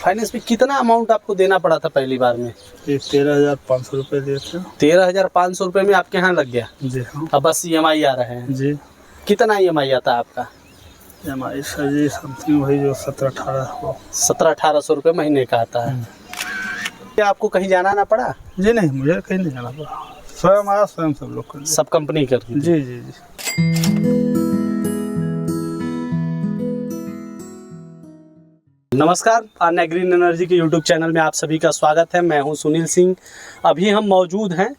Finance में कितना amount आपको देना पड़ा था पहली बार में? 13,500 रुपये दिए थे। 13,500 रुपये में आपके यहाँ लग गया? जी हाँ। अब बस EMI आ रहे हैं? जी। कितना EMI आता है आपका? EMI सर जी समथिंग वही जो 1700-1800 रुपये महीने का आता है। क्या आपको कहीं जाना ना पड़ा? जी नहीं, मुझे कहीं नहीं जाना पड़ा, स्वयं आया, स्वयं सब लोग कर सब कंपनी कर दी? जी जी जी। नमस्कार, अन्य ग्रीन एनर्जी के यूट्यूब चैनल में आप सभी का स्वागत है। मैं हूं सुनील सिंह। अभी हम मौजूद हैं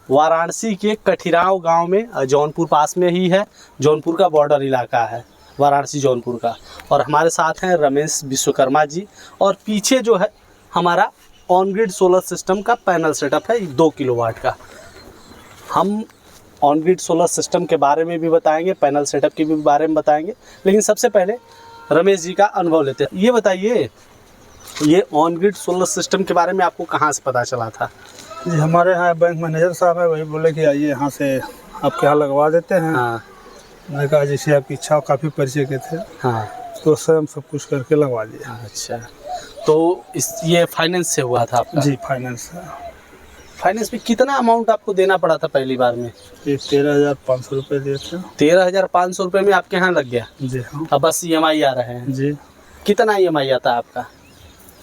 वाराणसी के कठिराव गांव में। जौनपुर पास में ही है, जौनपुर का बॉर्डर इलाका है वाराणसी जौनपुर का। और हमारे साथ हैं रमेश विश्वकर्मा जी। और पीछे जो है हमारा ऑन ग्रिड सोलर सिस्टम का पैनल सेटअप है 2 किलोवाट का। हम ऑन ग्रिड सोलर सिस्टम के बारे में भी बताएंगे, पैनल सेटअप के भी बारे में बताएंगे, लेकिन सबसे पहले रमेश जी का अनुभव लेते हैं। ये बताइए, ये ऑन ग्रिड सोलर सिस्टम के बारे में आपको कहाँ से पता चला था? जी हमारे यहाँ बैंक मैनेजर साहब है, वही बोले कि आइए यहाँ से आपके यहाँ लगवा देते हैं। हाँ। मैंने कहा जैसे आपकी इच्छा हो, काफ़ी परिचय के थे। हाँ। तो स्वयं सब कुछ करके लगवा दिया। अच्छा, तो ये फाइनेंस से हुआ था आपका? जी फाइनेंस है। फाइनेंस में कितना अमाउंट आपको देना पड़ा था पहली बार में? 13,500 रुपये दिए थे। 13,500 रुपये में आपके यहाँ लग गया? जी हाँ। अब बस EMI आ रहे हैं? जी। कितना EMI आता है आपका?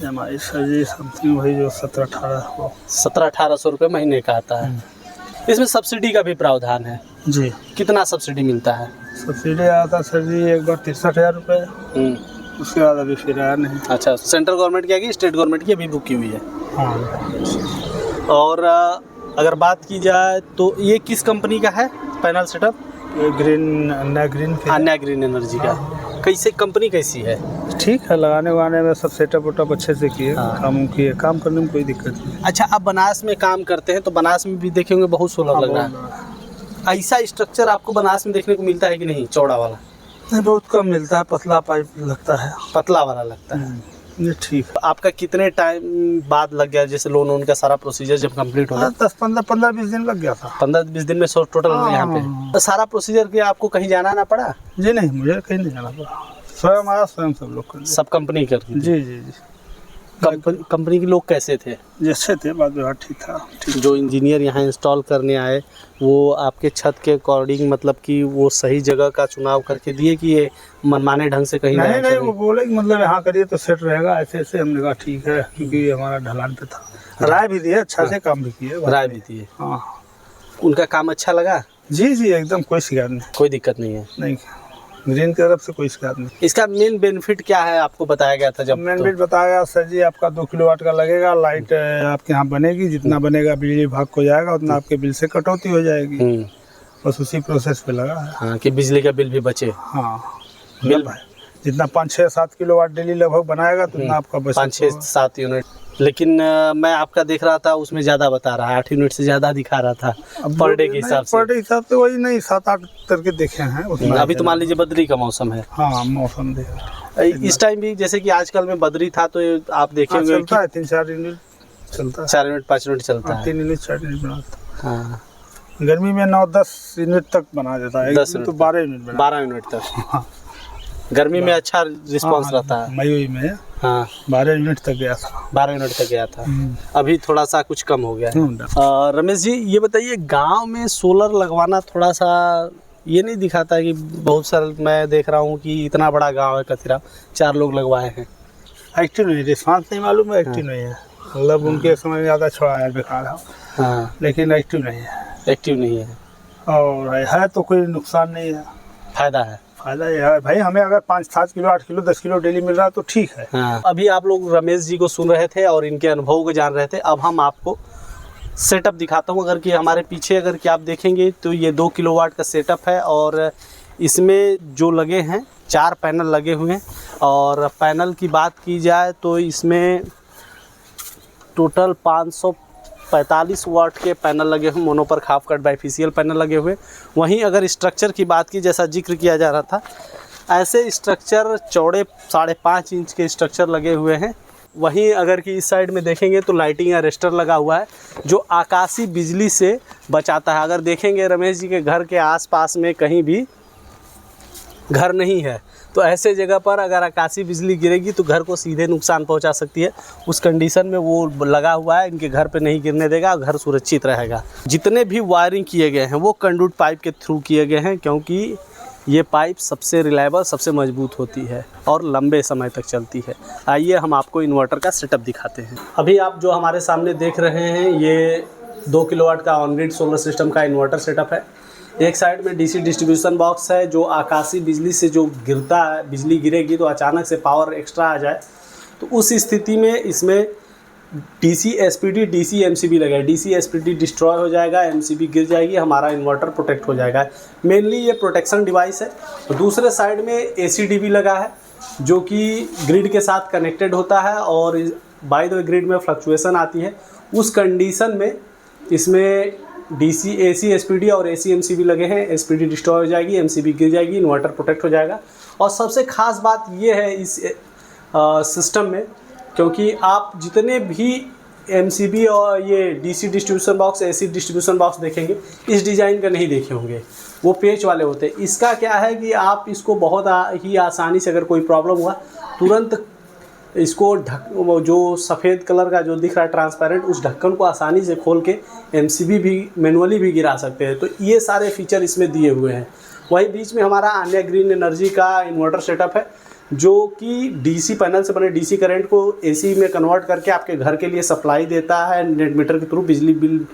EMI सर जी समथिंग वही जो 1700-1800 रुपये महीने का आता है। इसमें सब्सिडी का भी प्रावधान है? जी। कितना सब्सिडी मिलता है? सब्सिडी आता सर जी एक बार 63,000 रुपये, उसके बाद अभी फिर आया नहीं। अच्छा, सेंट्रल गवर्नमेंट की आएगी, स्टेट गवर्नमेंट की अभी बुक की हुई है? हाँ। और अगर बात की जाए तो ये किस कंपनी का है पैनल सेटअप? अन्य ग्रीन एनर्जी का। कैसे कंपनी कैसी है? ठीक है, लगाने वाने में सब सेटअप वेटअप अच्छे से किए। हाँ। काम किए, काम करने में कोई दिक्कत नहीं। अच्छा, आप बनारस में काम करते हैं तो बनारस में भी देखेंगे बहुत सोलर लग रहा है। ऐसा स्ट्रक्चर आपको बनारस में देखने को मिलता है कि नहीं? चौड़ा वाला नहीं, बहुत कम मिलता है, पतला पाइप लगता है। पतला वाला लगता है। ये ठीक है। आपका कितने टाइम बाद लग गया, जैसे लोन का सारा प्रोसीजर जब कंप्लीट हो गया? 15-20 दिन लग गया था। 15-20 दिन में टोटल यहाँ पे तो सारा प्रोसीजर के आपको कहीं जाना ना पड़ा? जी नहीं, मुझे कहीं नहीं जाना पड़ा, स्वयं आया, स्वयं सब लोग कर। सब कंपनी कर दी? जी जी जी। कंपनी के लोग कैसे थे? जैसे थे, बात व्यवहार ठीक था। जो इंजीनियर यहाँ इंस्टॉल करने आए वो आपके छत के अकॉर्डिंग, मतलब कि वो सही जगह का चुनाव करके दिए कि ये मनमाने ढंग से कहीं नहीं नहीं, वो बोले कि मतलब यहाँ करिए तो सेट रहेगा, ऐसे ऐसे। हमने कहा ठीक है, क्योंकि हमारा ढलान पे था। राय भी दिए, अच्छा से काम भी किए। राय भी दिए? हाँ। उनका काम अच्छा लगा? जी जी, एकदम कोई शिकायत नहीं, कोई दिक्कत नहीं है? नहीं, ग्रीन की तरफ से कोई शिकायत नहीं। इसका मेन बेनिफिट क्या है आपको बताया गया था जब? मेन बेनिफिट बताया सर जी, आपका 2 किलोवाट का लगेगा, लाइट आपके यहाँ बनेगी, जितना बनेगा बिजली विभाग को जाएगा, उतना आपके बिल से कटौती हो जाएगी। बस उसी प्रोसेस पे लगा है। हाँ, कि बिजली का बिल भी बचे। हाँ, बिल जितना 5-6-7 किलोवाट डेली लगभग बनाएगा तो उतना आपका बचत 5-6-7 यूनिट। लेकिन मैं आपका देख रहा था उसमें ज़्यादा बता रहा है, 8 यूनिट से ज़्यादा दिखा रहा था पर डे के हिसाब से। पर डे हिसाब से वही नहीं, 7-8 करके देखे हैं उसमें। अभी तो मान लीजिए बदरी का मौसम है। हाँ, मौसम इस टाइम भी जैसे कि आजकल में बदरी था तो आप देखेंगे 3-4 यूनिट चलता है। 4 यूनिट 5 यूनिट चलता है। 3 यूनिट 4 यूनिट बनाता है। हाँ, गर्मी में 9-10 यूनिट तक बना देता है। 10 तो 12 यूनिट 12 यूनिट तक गर्मी में अच्छा रिस्पांस रहता है। मई में हाँ, 12 यूनिट तक गया था। 12 यूनिट तक गया था। अभी थोड़ा सा कुछ कम हो गया है। रमेश जी, ये बताइए, गांव में सोलर लगवाना थोड़ा सा ये नहीं दिखाता कि बहुत सारा, मैं देख रहा हूँ कि इतना बड़ा गांव है कथिरा, 4 लोग लगवाए हैं। एक्टिव नहीं, रिस्पांस नहीं मालूम है, एक्टिव नहीं है। मतलब उनके समझ में ज़्यादा छोड़ा है, बेकार है। हाँ, लेकिन एक्टिव नहीं है। एक्टिव नहीं है। और है तो कोई नुकसान नहीं है, फायदा है। फायदा ये है भाई, हमें अगर 5-7 किलो 8 किलो 10 किलो डेली मिल रहा है तो ठीक है। हाँ। अभी आप लोग रमेश जी को सुन रहे थे और इनके अनुभव को जान रहे थे। अब हम आपको सेटअप दिखाता हूँ। अगर कि हमारे पीछे अगर कि आप देखेंगे तो ये 2 किलोवाट का सेटअप है और इसमें जो लगे हैं 4 पैनल लगे हुए हैं। और पैनल की बात की जाए तो इसमें टोटल 545 वाट के पैनल लगे हुए, मोनोपर हाफ कट बाइफेशियल पैनल लगे हुए। वहीं अगर स्ट्रक्चर की बात की, जैसा जिक्र किया जा रहा था, ऐसे स्ट्रक्चर चौड़े 5.5 इंच के स्ट्रक्चर लगे हुए हैं। वहीं अगर कि इस साइड में देखेंगे तो लाइटिंग अरेस्टर लगा हुआ है जो आकाशीय बिजली से बचाता है। अगर देखेंगे रमेश जी के घर के आसपास में कहीं भी घर नहीं है तो ऐसे जगह पर अगर आकाशीय बिजली गिरेगी तो घर को सीधे नुकसान पहुंचा सकती है। उस कंडीशन में वो लगा हुआ है, इनके घर पे नहीं गिरने देगा, घर सुरक्षित रहेगा। जितने भी वायरिंग किए गए हैं वो कंडक्ट पाइप के थ्रू किए गए हैं, क्योंकि ये पाइप सबसे रिलायबल, सबसे मजबूत होती है और लंबे समय तक चलती है। आइए हम आपको इन्वर्टर का सेटअप दिखाते हैं। अभी आप जो हमारे सामने देख रहे हैं ये 2 किलोवाट का ऑन ग्रिड सोलर सिस्टम का इन्वर्टर सेटअप है। एक साइड में डीसी डिस्ट्रीब्यूशन बॉक्स है, जो आकाशीय बिजली से जो गिरता है, बिजली गिरेगी तो अचानक से पावर एक्स्ट्रा आ जाए तो उस स्थिति में इसमें डीसी एसपीडी, डीसी एमसीबी लगा है। डीसी एसपीडी डिस्ट्रॉय हो जाएगा, एमसीबी गिर जाएगी, हमारा इन्वर्टर प्रोटेक्ट हो जाएगा। मेनली ये प्रोटेक्शन डिवाइस है। तो दूसरे साइड में एसीडीबी लगा है, जो कि ग्रिड के साथ कनेक्टेड होता है और बाय द वे ग्रिड में फ्लक्चुएशन आती है। उस कंडीशन में इसमें डीसी, एसी एसपीडी और एसी एमसीबी लगे हैं। एसपीडी डिस्ट्रॉय हो जाएगी, एमसीबी गिर जाएगी, इन्वर्टर प्रोटेक्ट हो जाएगा। और सबसे खास बात ये है इस सिस्टम में, क्योंकि आप जितने भी एमसीबी और ये DC distribution box, AC distribution box देखेंगे, इस डिज़ाइन का नहीं देखे होंगे, वो पेच वाले होते हैं। इसका क्या है कि आप इसको बहुत ही आसानी से, अगर कोई प्रॉब्लम हुआ तुरंत इसको वो जो सफ़ेद कलर का जो दिख रहा है ट्रांसपेरेंट, उस ढक्कन को आसानी से खोल के एमसीबी भी मैनुअली भी गिरा सकते हैं। तो ये सारे फीचर इसमें दिए हुए हैं। वहीं बीच में हमारा आन्या ग्रीन एनर्जी का इन्वर्टर सेटअप है, जो कि डीसी पैनल से बने डीसी करंट को एसी में कन्वर्ट करके आपके घर के लिए सप्लाई देता है। नेट मीटर के थ्रू बिजली बिल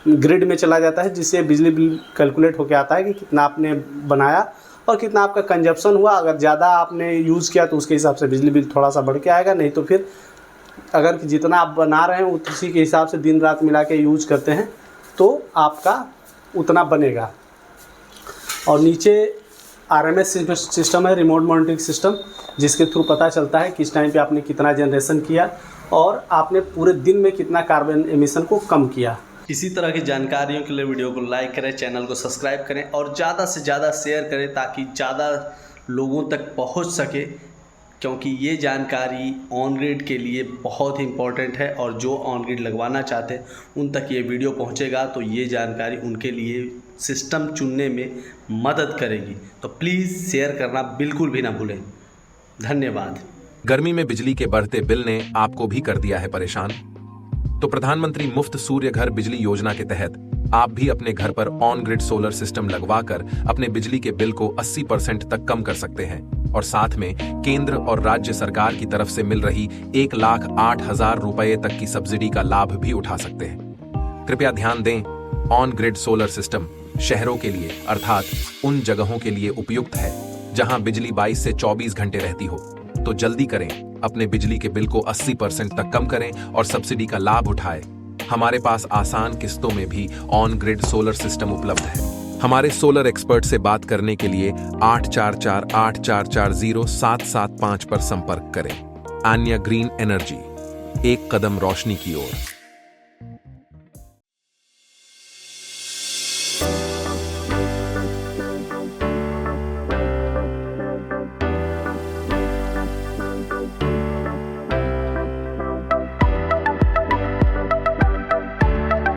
ग्रिड में चला जाता है, जिससे बिजली बिल कैलकुलेट होकर आता है कि कितना आपने बनाया और कितना आपका कंजप्शन हुआ। अगर ज़्यादा आपने यूज़ किया तो उसके हिसाब से बिजली बिल थोड़ा सा बढ़ के आएगा, नहीं तो फिर अगर जितना आप बना रहे हैं उसी के हिसाब से दिन रात मिला के यूज़ करते हैं तो आपका उतना बनेगा। और नीचे आरएमएस सिस्टम है, रिमोट मॉनिटरिंग सिस्टम, जिसके थ्रू पता चलता है किस टाइम पे आपने कितना जनरेशन किया और आपने पूरे दिन में कितना कार्बन एमिशन को कम किया। इसी तरह की जानकारियों के लिए वीडियो को लाइक करें, चैनल को सब्सक्राइब करें और ज़्यादा से ज़्यादा शेयर करें ताकि ज़्यादा लोगों तक पहुंच सके, क्योंकि ये जानकारी ऑन ग्रिड के लिए बहुत ही इम्पोर्टेंट है और जो ऑन ग्रिड लगवाना चाहते हैं उन तक ये वीडियो पहुंचेगा तो ये जानकारी उनके लिए सिस्टम चुनने में मदद करेगी। तो प्लीज़ शेयर करना बिल्कुल भी ना भूलें। धन्यवाद। गर्मी में बिजली के बढ़ते बिल ने आपको भी कर दिया है परेशान? तो प्रधानमंत्री मुफ्त सूर्य घर बिजली योजना के तहत आप भी अपने घर पर ऑन ग्रिड सोलर सिस्टम लगवाकर अपने बिजली के बिल को 80% तक कम कर सकते हैं और साथ में केंद्र और राज्य सरकार की तरफ से मिल रही 1,08,000 रुपए तक की सब्सिडी का लाभ भी उठा सकते हैं। कृपया ध्यान दें, ऑन ग्रिड सोलर सिस्टम शहरों के लिए अर्थात उन जगहों के लिए उपयुक्त है जहां बिजली 22 से 24 घंटे रहती हो। तो जल्दी करें, अपने बिजली के बिल को 80% तक कम करें और सब्सिडी का लाभ उठाएं। हमारे पास आसान किस्तों में भी ऑन ग्रिड सोलर सिस्टम उपलब्ध है। हमारे सोलर एक्सपर्ट से बात करने के लिए 8448440775 पर संपर्क करें। आन्या ग्रीन एनर्जी, एक कदम रोशनी की ओर।